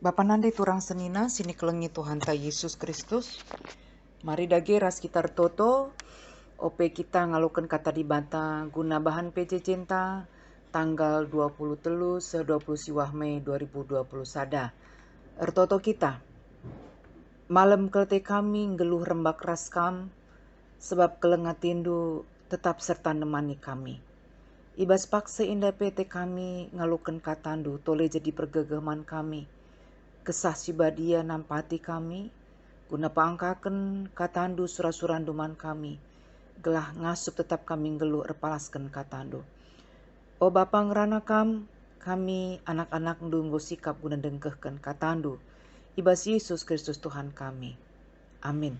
Bapa nande turang senina sini kelengi Tuhan ta Yesus Kristus. Mari dage ras kita toto. Ope kita ngalukan kata di bata guna bahan PJ Cinta tanggal 20 telu se 20 siwah Mei 2020 sada. Ertoto kita. Malam kelte kami ngeluh rembak raskam sebab kelengatindu tetap serta nemani kami. Ibas paksa indah PT kami ngalukan katandu tole jadi pergegeman kami. Kesah sibadia nampati kami, guna paangkaken katandu surasuranduman kami, gelah ngasup tetap kami ngeluh erpalasken katandu. O Bapa ngeranakam, kami anak-anak ndunggo sikap guna dengkehken katandu, ibas Yesus Kristus Tuhan kami. Amin.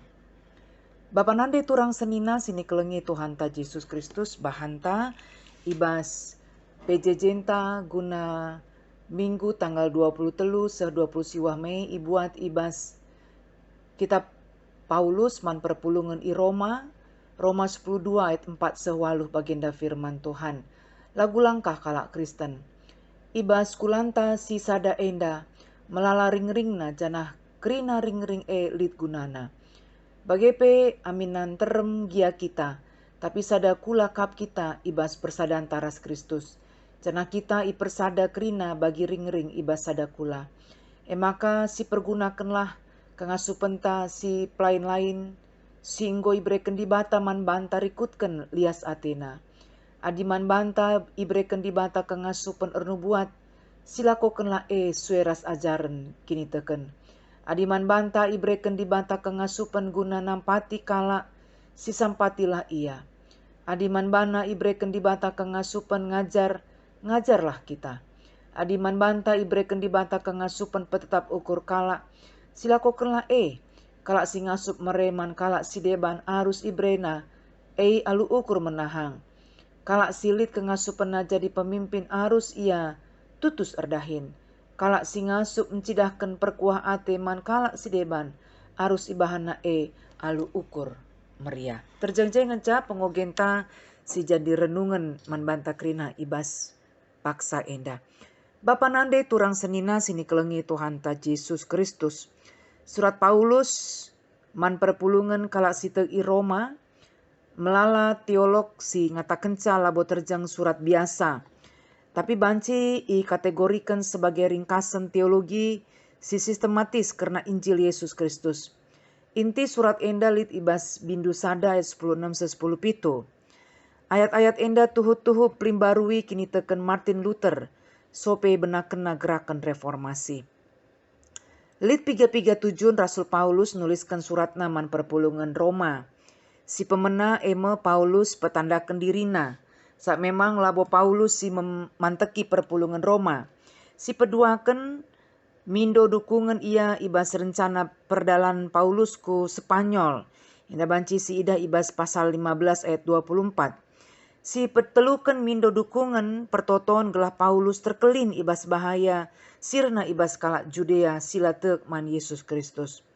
Bapa nande turang senina sini kelengi Tuhan ta Yesus Kristus bahanta ibas PJ Jenta guna Minggu tanggal 20 telu se 20 siwah Mei ibuat ibas kitab Paulus man perpulungan i Roma 10:2 ayat 4 sewaluh baginda firman Tuhan. Lagu langkah kalak Kristen. Ibas kulanta si sada enda melala ring-ringna janah krina ring-ring lit gunana. Bagepe aminan terem gia kita, tapi sada kula kap kita ibas persadaan taras Kristus. Janah kita i persada krina bagi ring-ring ibas sada kula. Maka si pergunakanlah kangasupenta si pelain lain, si inggo ibreken di bata man banta rikutken lias Athena. Adiman banta ibreken di bata kangasupen ernubuat, silakokenlah sueras ajaran kini teken. Adiman banta ibreken di bata kangasupen guna nampati kala, si sampatilah ia. Adiman bana ibreken di bata kangasupen ngajarlah kita. Adiman banta ibreken di bata kangasupen petetap ukur kala, silakokenlah kala si ngasup mereman kala si deban arus ibrena, alu ukur menahang. Kala silit kengasupen jadi pemimpin arus ia tutus erdahin. Kala si ngasup mencidahkan perkuah ate man kala si deban arus ibahana alu ukur meria. Terjang-jang ngeca pengogenta si jadi renungan man banta krina ibas paksa enda. Bapa nande turang senina sini kelengi Tuhan ta Yesus Kristus. Surat Paulus man perpulungan kala si i Roma melala teolog si ngatakenca labo terjang surat biasa. Tapi banci i kategorikan sebagai ringkasan teologi si sistematis karena Injil Yesus Kristus. Inti surat enda lit ibas bindu sada ayat 10:6 se 10 pitu. Ayat-ayat enda tuhu-tuhu primbarui kini teken Martin Luther sope benakena gerakan reformasi. Lit 3:3:7 Rasul Paulus nuliskan surat naman perpulungan Roma. Si pemena Paulus petandakan dirina. Saat memang labo Paulus si memanteki perpulungan Roma. Si peduakan mindo dukungan ia ibas rencana perdalan Paulus ku Spanyol. Indah banci si ida ibas pasal 15 ayat 24. Si petelukan mindo dukungan pertoton gelah Paulus terkelin ibas bahaya sirna ibas kalak Judea silatek man Yesus Kristus.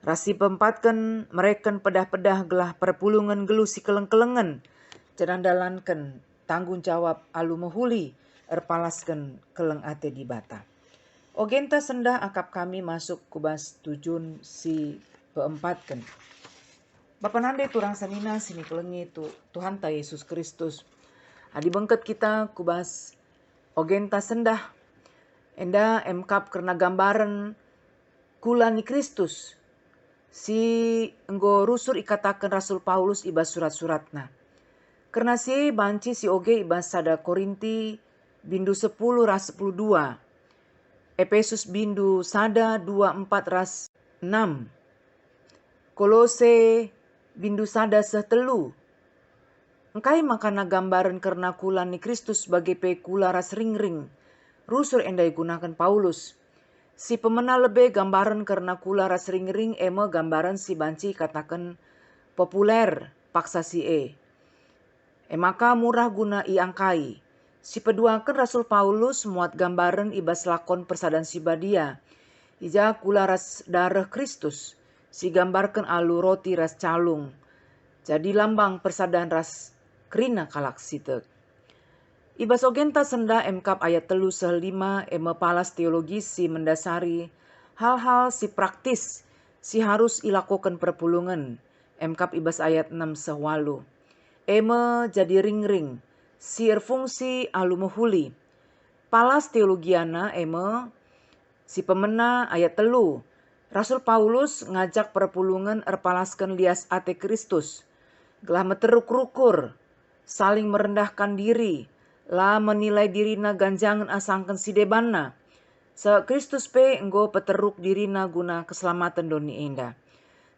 Rasi pempatkan mereken pedah-pedah gelah perpulungan gelu si keleng-kelengen. Cedandalankan tanggung jawab alu mehuli erpalaskan keleng ate di bata. Ogenta sendah akap kami masuk kubas tujun si peempatkan. Bapa nande turang sanina sini kelengi tu Tuhan ta Yesus Kristus. Adi bengket kita kubas ogenta sendah. Enda emkap karena gambaran kula ni Kristus. Si enggo rusur ikatakan Rasul Paulus ibas surat-suratna. Karena si banci si oge ibas sada Korinti bindu 10 ras 10:2. Efesus bindu sada 24 ras 6. Kolose bindu sada 10. Engkai makana gambaran karena kula ni Kristus sebagai kula ras ring-ring. Rusur endai gunakan Paulus. Si pemena lebih gambaran karena kula ras ring-ring gambaran si banci katakan populer paksa si maka murah guna iangkai. Si peduakan Rasul Paulus muat gambaran ibas lakon persadan si badia. Ija kula ras darah Kristus. Si gambarkan alu roti ras calung. Jadi lambang persadan ras krina kalak sitek. Ibas ogenta senda emkap ayat telu sehelima eme palas teologis si mendasari hal-hal si praktis si harus ilakukan perpulungan. Emkap ibas ayat 6 sewalu. Eme jadi ring-ring si erfungsi alu mehuli. Palas teologiana eme si pemena ayat telu. Rasul Paulus ngajak perpulungan erpalaskan lias ate Kristus. Gelah meteruk rukur, saling merendahkan diri, la menilai dirina ganjangan asangkan sidebanna. Sa Kristus pe enggo peteruk dirina guna keselamatan doni enda.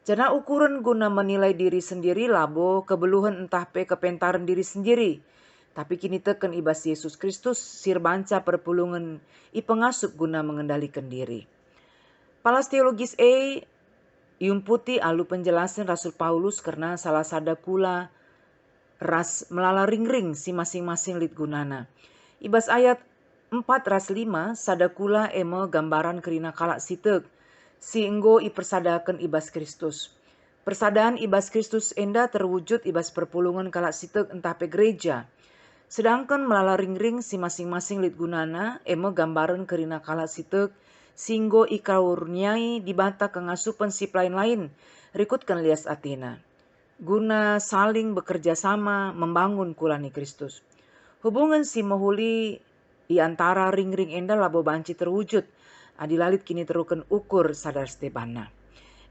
Jana ukuran guna menilai diri sendiri labo kebeluhan entah pe kepentaran diri sendiri. Tapi kini teken ibas Yesus Kristus sir banca perpulungan i pengasup guna mengendalikan diri. Palas teologis yumputi alu penjelasan Rasul Paulus karena salah sada kula ras melala ring-ring si masing-masing lit gunana. Ibas ayat 4 ras 5 sada kula eme gambaran kerina kalak sitek si enggo ipersadakan ibas Kristus. Persadaan ibas Kristus enda terwujud ibas perpulungan kalak sitek entah pe gereja. Sedangkan melala ring-ring si masing-masing lit gunana eme gambaran kerina kalak sitek singgo ikaurniai dibata kengasupan si lain-lain rikutkan lias Athena. Guna saling bekerja sama membangun kulani Kristus. Hubungan si mahuli di antara ring-ring enda labo banci terwujud. Adilalit kini terukan ukur sadar Stebana.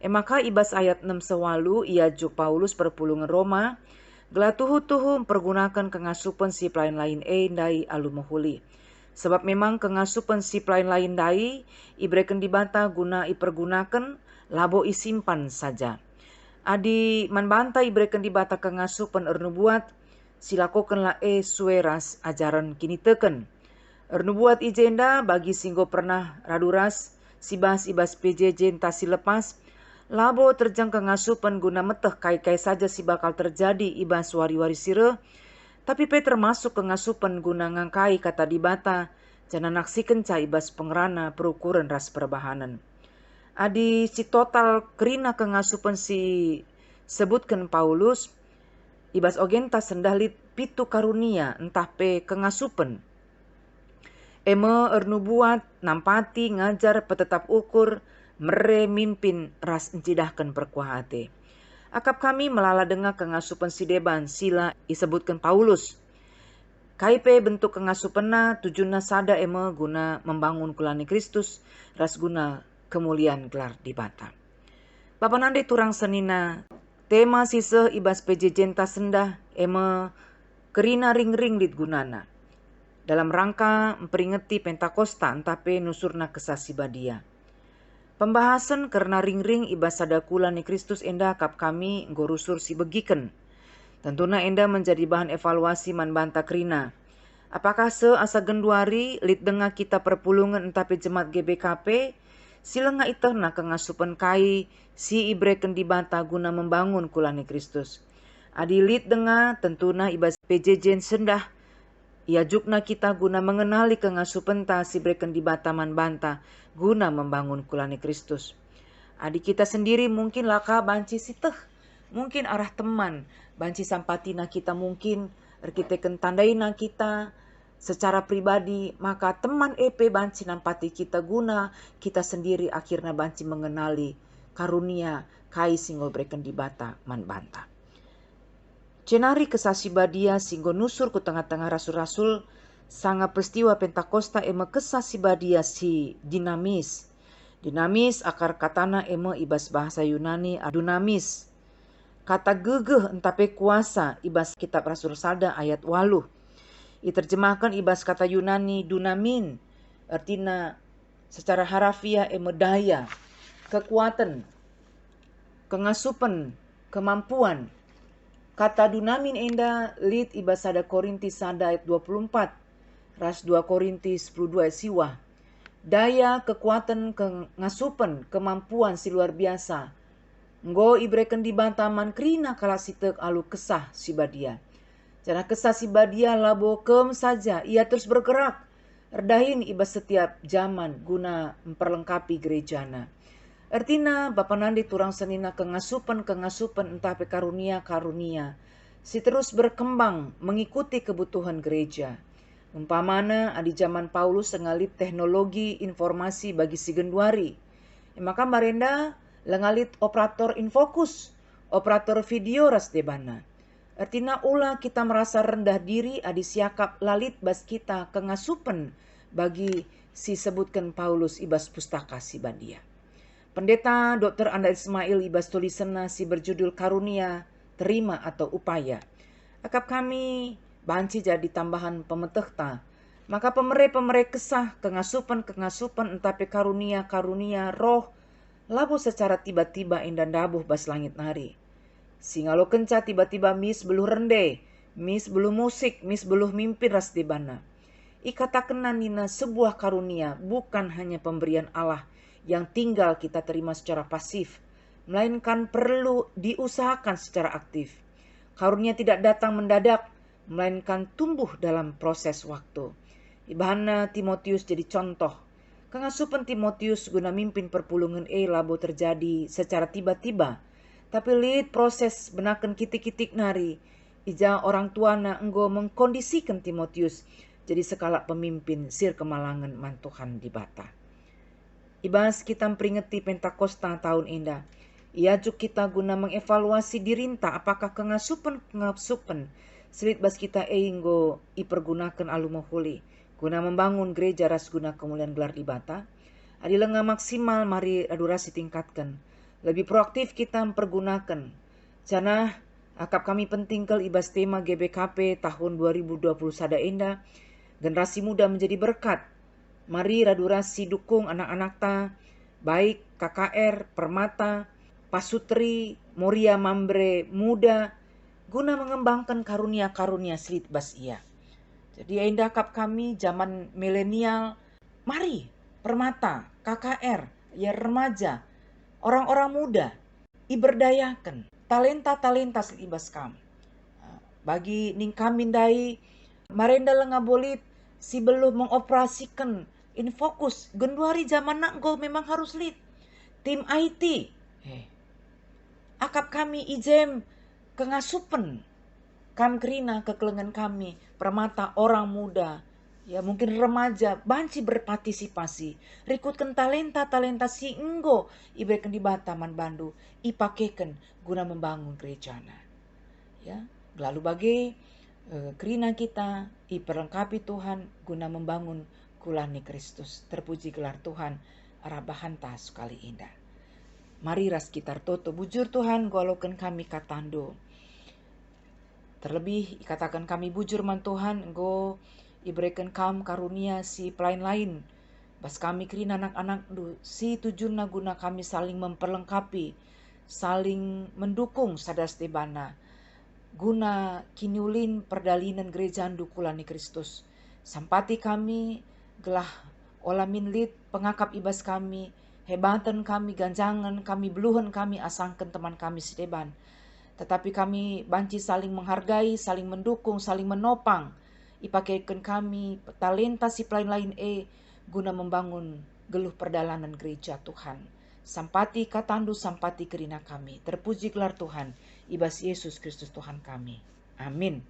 Maka ibas ayat 6 sewalu ia juk Paulus perpulungan Roma. Gelah tuhu-tuhu mempergunakan kengasupan si lain-lain endai alu mahuli. Sebab memang kengasupan si lain-lain dai ibreken dibanta guna ipergunakan labo isimpan saja. Adi manbanta ibreken dibata kengasupan ernubuat silakokanlah sueras ajaran kini teken. Ernubuat ijenda bagi singgo pernah raduras sibas ibas PJJ entasi lepas labo terjang kengasupan guna meteh kai-kai saja si bakal terjadi ibas wari-wari sire. Tapi pe termasuk kengasupan guna ngangkai kata dibata, jangan naksikan ca ibas pengerana perukuran ras perbahanan. Adi si total kerina kengasupan si sebutkan Paulus, ibas ogenta sendalit pitu karunia entah pe kengasupan. Eme ernubuat, nampati, ngajar, petetap ukur, mere mimpin ras encidahkan perkuahate. Akap kami melala dengar kengasupan si deban sila disebutkan Paulus. Kaipe bentuk kengasupanna tujuna sada eme guna membangun kulani Kristus ras guna kemuliaan gelar di bata. Bapa nande turang senina tema sise ibas pejejenta sendah eme kerina ring-ring dit gunana. Dalam rangka memperingati Pentakosta entah pe nusurna kesasi badia. Pembahasan karena ring-ring ibas sadakula ni Kristus enda kap kami ngorusur si begiken. Tentuna enda menjadi bahan evaluasi manbanta krina. Apakah asa genduari lit denga kita perpulungan entah pe jemaat GBKP silenga itena kengasupan kai si ibreken dibanta guna membangun kulani Kristus. Adilit denga tentuna ibas PJJ sendah ia jukna kita guna mengenali kengasupan ta si breken dibata manbanta guna membangun kulani Kristus. Adik kita sendiri mungkin laka banci siteh, mungkin arah teman, banci sampatina kita mungkin erkiteken tandaina kita secara pribadi, maka teman EP banci nampati kita guna kita sendiri akhirnya banci mengenali karunia kai singgo breken dibata manbanta. Cenari kesasi badia singgo nusur ku tengah-tengah rasul-rasul sanga peristiwa Pentakosta eme kesasi badia si dinamis. Dinamis akar katana eme ibas bahasa Yunani adunamis. Kata gegeh entape kuasa ibas kitab Rasul Sada ayat 8. Diterjemahkan ibas kata Yunani dunamin. Artinya secara harafiah eme daya, kekuatan, kengasupan, kemampuan. Kata dunamin enda lit ibas sada Korintus sada ayat 24. Ras 2 Korintus 10:2 siwa. Daya, kekuatan, kengasupan, kemampuan si luar biasa. Nggo ibreken dibantaman krina kala sitek alu kesah si badia. Jana kesah si badia labo kem saja ia terus bergerak. Erdahin ibas setiap zaman guna memperlengkapi gerejana. Artina Bapa Nandi turang senina kengasupan entah pe karunia si terus berkembang mengikuti kebutuhan gereja. Umpamana adi zaman Paulus sengalit teknologi informasi bagi si genduari. Maka marenda lengalit operator infokus, operator video ras debana. Artinya ulah kita merasa rendah diri adi siakap lalit bas kita kengasupen bagi si sebutkan Paulus ibas pustaka si bandia. Pendeta Dr. Anda Ismail ibas tulisanna si berjudul Karunia, Terima atau Upaya. Akap kami banci jadi tambahan pemetehta. Maka pemereh kesah kengasupan entape karunia roh labu secara tiba-tiba indan dabuh bas langit nari. Singalo kenca tiba-tiba mis beluh rende, mis beluh musik, mis beluh mimpi ras di bana. Ikatakenan nina sebuah karunia bukan hanya pemberian Allah yang tinggal kita terima secara pasif, melainkan perlu diusahakan secara aktif. Karunia tidak datang mendadak, melainkan tumbuh dalam proses waktu. Ibahana Timotius jadi contoh. Kengasupan Timotius guna mimpin perpulungan labo terjadi secara tiba-tiba. Tapi lihat proses benakan kitik-kitik nari. Ija orang tuana enggo mengkondisikan Timotius jadi sekala pemimpin sir kemalangan mantuhan di bata. Ibas kita peringeti Pentakosta tahun indah. Iajuk kita guna mengevaluasi dirinta apakah kengasupan selit bas kita enggo ipergunakan alumahuli guna membangun gereja ras guna kemuliaan gelar di bata. Adi lenga maksimal mari adurasi tingkatkan. Lebih proaktif kita mempergunakan. Jana akap kami pentingkel ibas tema GBKP tahun 2020 sada enda. Generasi muda menjadi berkat. Mari radurasi dukung anak-anak ta, baik KKR, Permata, Pasutri, Moria Mambre muda, guna mengembangkan karunia-karunia selit bas ia. Jadi indah kap kami zaman milenial, mari Permata, KKR, ya remaja, orang-orang muda, iberdayakan talenta-talenta selit bas kam. Bagi ning kami dai, marenda lenga bolit, si belum mengoperasikan infokus genduari zaman nak go memang harus lead tim IT. Akap kami ijem kengasupen kam kerina kekelengan kami Permata orang muda ya mungkin remaja banci berpartisipasi rikutkan talenta si enggo iberikan di Bataman Bandu ipakekan guna membangun gerejana ya lalu bagi kerina kita iperlengkapi Tuhan guna membangun kulani Kristus. Terpuji gelar Tuhan arabahan ta sekali indah. Mari ras kitar toto bujur Tuhan golokan kami katando. Terlebih katakan kami bujur man Tuhan go iberikan kam karunia si pelain lain. Bas kami kerina anak-anak si tujuan guna kami saling memperlengkapi, saling mendukung sadas tebana. Guna kiniulin perdalinan gereja dukulani Kristus. Sampati kami gelah olamin lit pengakap ibas kami, hebatan kami, ganjangan kami, beluhan kami, asangkan teman kami sedeban. Tetapi kami banci saling menghargai, saling mendukung, saling menopang. Ipakaikan kami talenta si lain guna membangun geluh perdalanan gereja Tuhan. Sampati katandu sampati kerina kami. Terpuji gelar Tuhan. Ibas Yesus Kristus Tuhan kami. Amin.